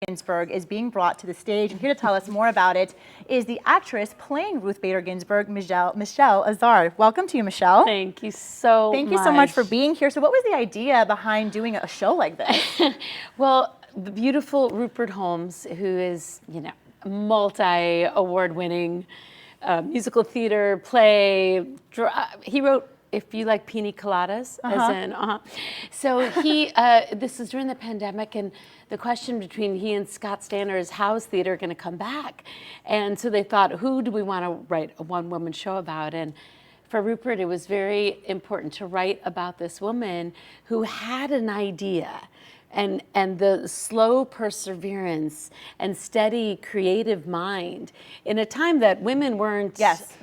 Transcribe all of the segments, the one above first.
Ginsburg is being brought to the stage, and here to tell us more about it is the actress playing Ruth Bader Ginsburg, Michelle Azar. Welcome to you, Michelle. Thank you so much. Thank you so much for being here. So what was the idea behind doing a show like this? Well, the beautiful Rupert Holmes, who is, multi-award winning musical theater, play, he wrote If You Like Pina Coladas, So he, this is during the pandemic, and the question between he and Scott Stanner is, how is theater going to come back? And so they thought, who do we want to write a one-woman show about? And for Rupert, it was very important to write about this woman who had an idea, and the slow perseverance and steady creative mind in a time that women weren't. Yes.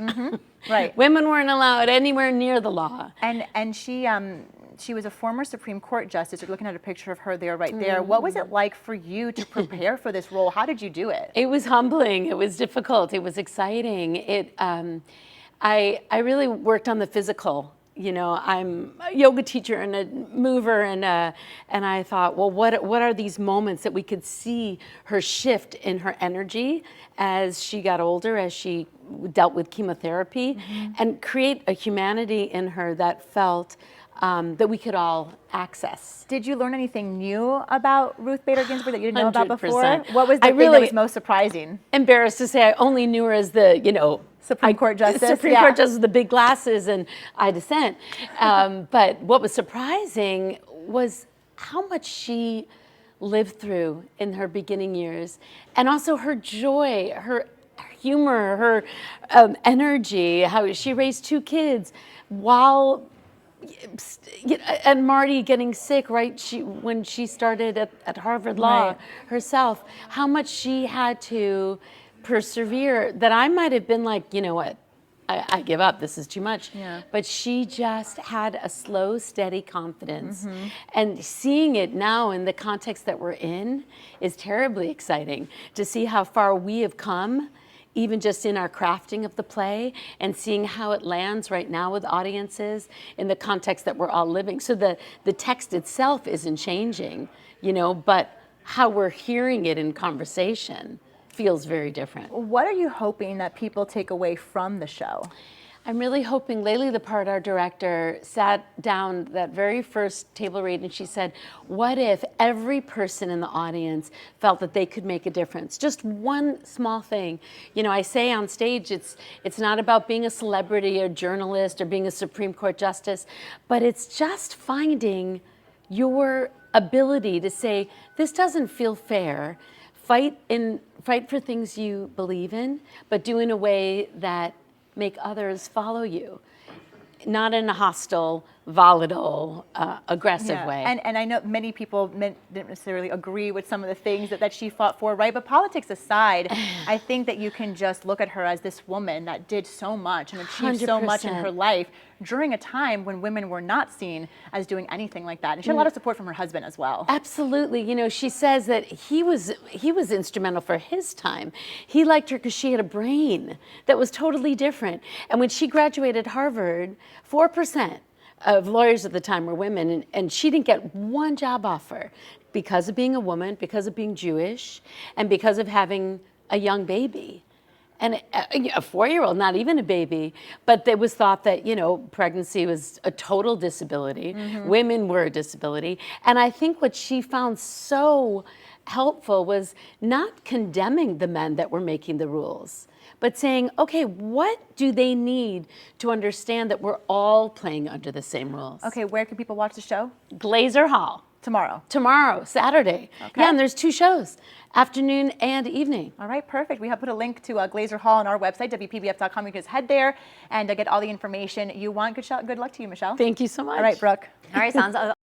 Right. Women weren't allowed anywhere near the law. And she was a former Supreme Court justice. You're looking at a picture of her there, right there. What was it like for you to prepare for this role? How did you do it? It was humbling. It was difficult. It was exciting. I really worked on the physical. I'm a yoga teacher and a mover, and I thought, well, what are these moments that we could see her shift in her energy as she got older, as she dealt with chemotherapy, and create a humanity in her that felt that we could all access. Did you learn anything new about Ruth Bader Ginsburg that you didn't know about 100%. before? What was the thing that was most surprising? Embarrassed to say, I only knew her as the, Supreme Court Justice. Supreme Court Justice with the big glasses, and I dissent. But what was surprising was how much she lived through in her beginning years, and also her joy, her humor, her energy, how she raised 2 kids while, and Marty getting sick, right? When she started at Harvard Law herself, how much she had to persevere, that I might have been like, you know what, I give up, this is too much. Yeah. But she just had a slow, steady confidence. And seeing it now in the context that we're in is terribly exciting, to see how far we have come, even just in our crafting of the play, and seeing how it lands right now with audiences in the context that we're all living. So the text itself isn't changing, but how we're hearing it in conversation feels very different. What are you hoping that people take away from the show? I'm really hoping Layli Lepard, our director, sat down that very first table read and she said, what if every person in the audience felt that they could make a difference? Just one small thing. I say on stage, it's not about being a celebrity or journalist or being a Supreme Court justice, but it's just finding your ability to say, this doesn't feel fair. Fight for things you believe in, but do in a way that make others follow you, not in a hostile, volatile, aggressive way. And I know many people didn't necessarily agree with some of the things that she fought for, right? But politics aside, I think that you can just look at her as this woman that did so much and achieved 100%. So much in her life during a time when women were not seen as doing anything like that. And she had a lot of support from her husband as well. Absolutely. She says that he was instrumental for his time. He liked her because she had a brain that was totally different. And when she graduated Harvard, 4% of lawyers at the time were women, and she didn't get one job offer because of being a woman, because of being Jewish, and because of having a young baby. And a 4-year-old, not even a baby, but it was thought that, pregnancy was a total disability. Women were a disability. And I think what she found so helpful was not condemning the men that were making the rules, but saying, okay, what do they need to understand that we're all playing under the same rules? Okay, where can people watch the show? Glazer Hall. Tomorrow, Saturday. Okay. Yeah, and there's 2 shows, afternoon and evening. All right, perfect. We have put a link to Glazer Hall on our website, WPBF.com. You can just head there and get all the information you want. Good luck to you, Michelle. Thank you so much. All right, Brooke. All right, sounds